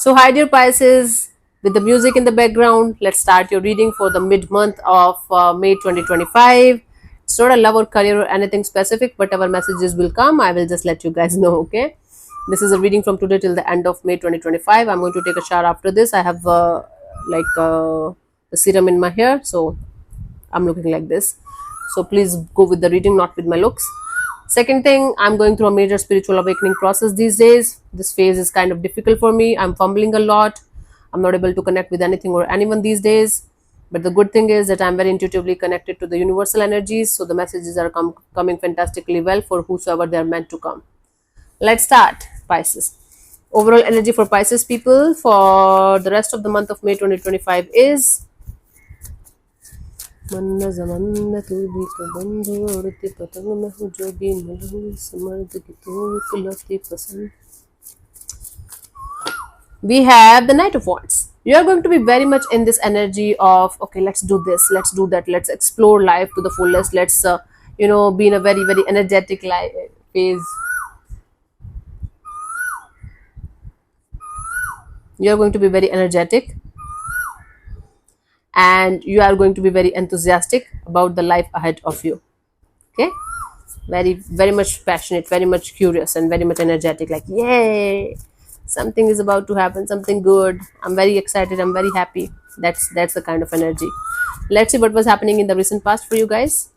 So, hi dear Pisces, with the music in the background, let's start your reading for the mid month of May 2025. It's not a love or career or anything specific, whatever messages will come, I will just let you guys know, okay? This is a reading from today till the end of May 2025. I'm going to take a shower after this. I have the serum in my hair, so I'm looking like this. So, please go with the reading, not with my looks. Second thing, I'm going through a major spiritual awakening process these days. This phase is kind of difficult for me. I'm fumbling a lot. I'm not able to connect with anything or anyone these days. But the good thing is that I'm very intuitively connected to the universal energies. So the messages are coming fantastically well for whosoever they are meant to come. Let's start, Pisces. Overall energy for Pisces people for the rest of the month of May 2025 is मन्ना ज़माना तू भी तो बंधु उड़ती पतंग में हूँ जोगी मलहू समर्द की तू इकलौती पसंद. We have the Knight of Wands. You are going to be very much in this energy of, okay, let's do this, let's do that, let's explore life to the fullest, let's be in a very very energetic phase. You are going to be very energetic and you are going to be very enthusiastic about the life ahead of you. Okay, very much passionate, very much curious, and very much energetic, like yay, something is about to happen, something good. I'm very excited, I'm very happy. That's the kind of energy. Let's see what was happening in the recent past for you guys.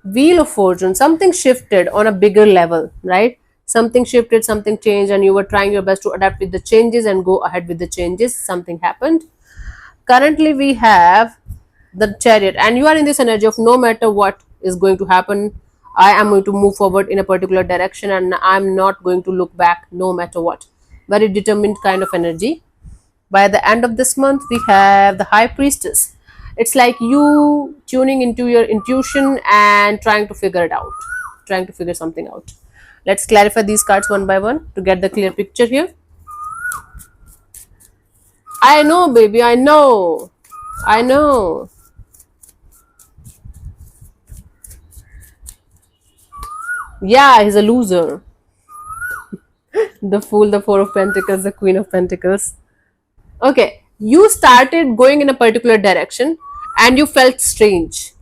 Wheel of Fortune. Something shifted on a bigger level, right? Something shifted, something changed, and you were trying your best to adapt with the changes and go ahead with the changes. Something happened. Currently we have the Chariot, and you are in this energy of no matter what is going to happen, I am going to move forward in a particular direction and I'm not going to look back no matter what. Very determined kind of energy. By the end of this month we have the High Priestess. It's like you tuning into your intuition and trying to figure it out, trying to figure something out. Let's clarify these cards one by one to get the clear picture here. I know, baby, I know. Yeah, he's a loser. The Fool, the Four of Pentacles, the Queen of Pentacles. Okay, you started going in a particular direction and you felt strange.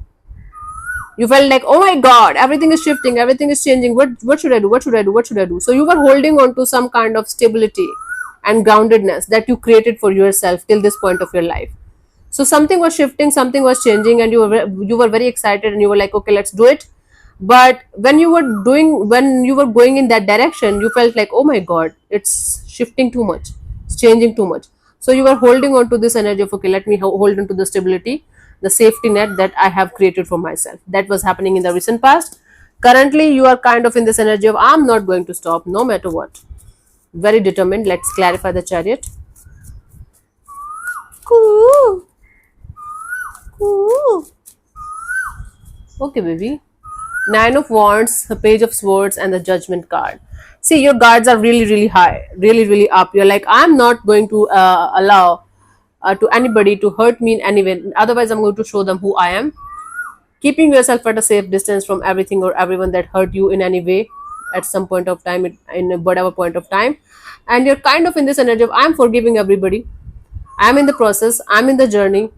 You felt like, oh my god, everything is shifting, everything is changing. What should I do? What should I do? What should I do? So you were holding on to some kind of stability and groundedness that you created for yourself till this point of your life. So something was shifting, something was changing, and you were very excited and you were like, okay, let's do it. But when you were going in that direction, you felt like, oh my god, it's shifting too much, it's changing too much. So you were holding on to this energy of, okay, let me hold on to the stability, the safety net that I have created for myself. That was happening in the recent past. Currently you are kind of in this energy of, I'm not going to stop no matter what. Very determined. Let's clarify the Chariot. Cool. Okay, baby. Nine of Wands, the Page of Swords, and the Judgment card. See, your guards are really really high, really really up. You're like, I'm not going to allow to anybody to hurt me in any way, otherwise I'm going to show them who I am. Keeping yourself at a safe distance from everything or everyone that hurt you in any way at some point of time, in whatever point of time. And you're kind of in this energy of, I'm forgiving everybody, I'm in the process, I'm in the journey,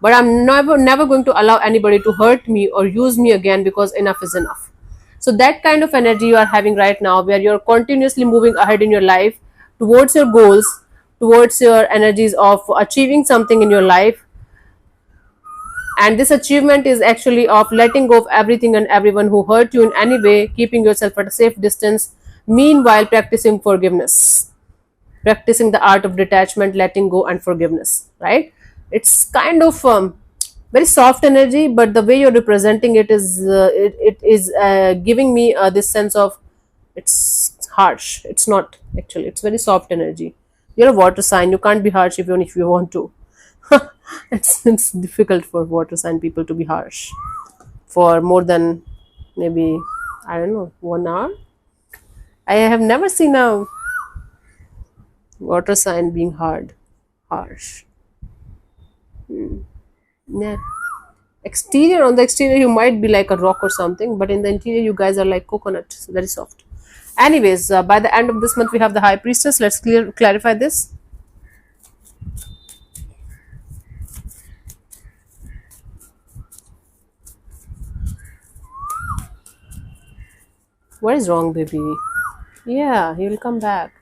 but I'm never going to allow anybody to hurt me or use me again, because enough is enough. So that kind of energy you are having right now, where you're continuously moving ahead in your life towards your goals, towards your energies of achieving something in your life. And this achievement is actually of letting go of everything and everyone who hurt you in any way, keeping yourself at a safe distance, meanwhile practicing forgiveness, practicing the art of detachment, letting go and forgiveness, right? It's kind of very soft energy, but the way you're representing it is it is giving me this sense of, it's harsh. It's not actually, it's very soft energy. You're a water sign, you can't be harsh even if you want to. It's difficult for water sign people to be harsh for more than maybe, I don't know, 1 hour. I have never seen a water sign being harsh. Yeah. On the exterior you might be like a rock or something, but in the interior you guys are like coconut, very soft. Anyways, by the end of this month we have the High Priestess. Let's clarify this. What is wrong, baby? Yeah, he will come back.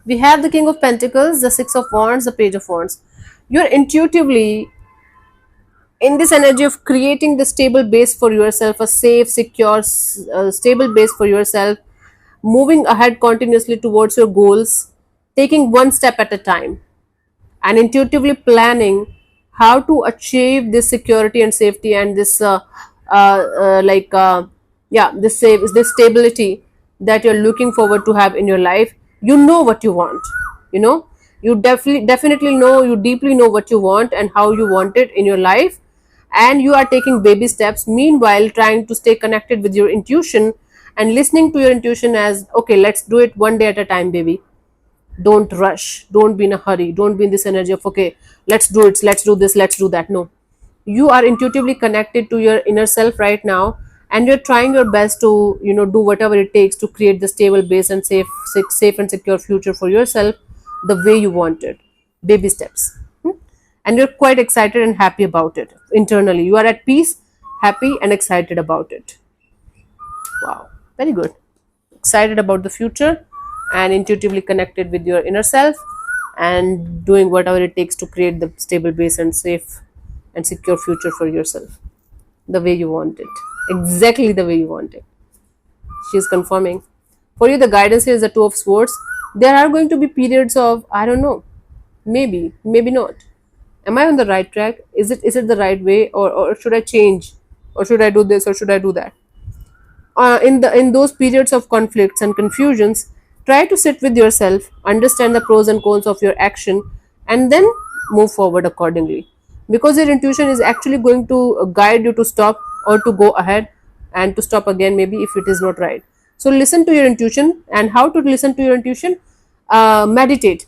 We have the King of Pentacles, the Six of Wands, the Page of Wands. You're intuitively in this energy of creating the stable base for yourself, a safe, secure, stable base for yourself, moving ahead continuously towards your goals, taking one step at a time, and intuitively planning how to achieve this security and safety and this like yeah, this stability that you're looking forward to have in your life. You know what you want, you know, you definitely know, you deeply know what you want and how you want it in your life, and you are taking baby steps, meanwhile trying to stay connected with your intuition and listening to your intuition as, okay, let's do it one day at a time, baby. Don't rush, don't be in a hurry, don't be in this energy of, okay, let's do it, let's do this, let's do that. No, you are intuitively connected to your inner self right now, and you're trying your best to, you know, do whatever it takes to create the stable base and safe and secure future for yourself the way you want it. Baby steps. And you're quite excited and happy about it internally. You are at peace, happy and excited about it. Wow, very good. Excited about the future and intuitively connected with your inner self and doing whatever it takes to create the stable base and safe and secure future for yourself the way you want it, exactly the way you want it. She is confirming for you. The guidance here is the Two of Swords. There are going to be periods of, I don't know, maybe not. Am I on the right track? Is it the right way, or should I change, or should I do this, or should I do that? In those periods of conflicts and confusions, try to sit with yourself, understand the pros and cons of your action, and then move forward accordingly, because your intuition is actually going to guide you to stop or to go ahead and to stop again, maybe if it is not right. So listen to your intuition. And how to listen to your intuition? Meditate,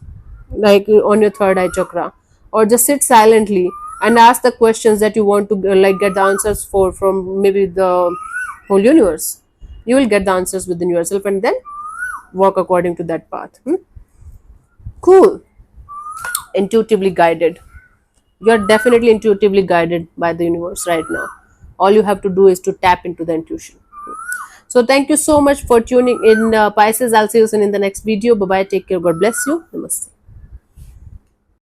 like on your third eye chakra, or just sit silently and ask the questions that you want to like get the answers for from maybe the whole universe. You will get the answers within yourself and then walk according to that path. Cool. Intuitively guided. You are definitely intuitively guided by the universe right now. All you have to do is to tap into the intuition. So thank you so much for tuning in, Pisces. I'll see you soon in the next video. Bye bye, take care, God bless you, namaste.